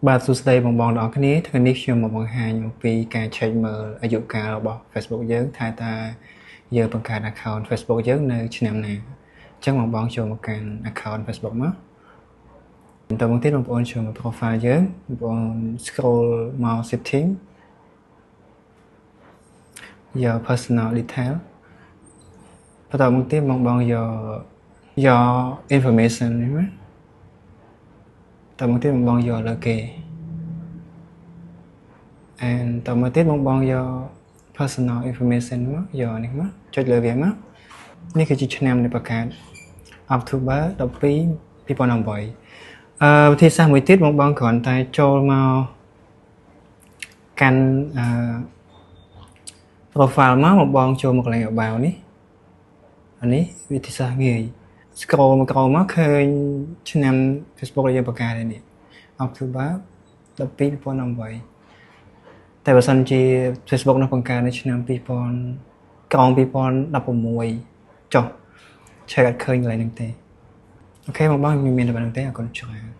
បាទសួស្តីបងប្អូនទាំងអស់គ្នាថ្ងៃនេះខ្ញុំមកបង្ហាញអំពីការឆែកមើលអាយុកាលរបស់ Facebook យើងថាតើយើងបង្កើត account Facebook យើងនៅឆ្នាំណាអញ្ចឹងបងប្អូនចូលមកកាន់ account Facebook មកបន្តមកទៀតបងប្អូនចូលមក profile យើងបងប្អូន scroll មក setting យក personal detail បន្តមកទៀតបងប្អូនយក information នេះណាតើមកទៀតបងប្អូនយកលើគេតើមកទៀតបងប្អូនយក personal information មកយកនេះមកចុចលើវាមកនេះគឺជាឆ្នាំនៃបង្កើត October 12 2018វិធីសាស្ត្រមួយទៀតបងប្អូនគ្រាន់តែចូលមកកាន់profile មកបងប្អូនចូលមកកន្លែង about នេះអានេះវិធីសាស្ត្រងាយ scroll មកក្រោមមកឃើញឆ្នាំ Facebook របស់យើងបង្កើតនេះ October 12 2018តែបើសិនជា Facebook នោះបង្កើតនៅឆ្នាំ2000ក្រោម2016ចុះឆែកអត់ឃើញកន្លែងហ្នឹងទេអូខេបងប្អូនមានតែប៉ុណ្្នឹងទេអរគុណច្រើន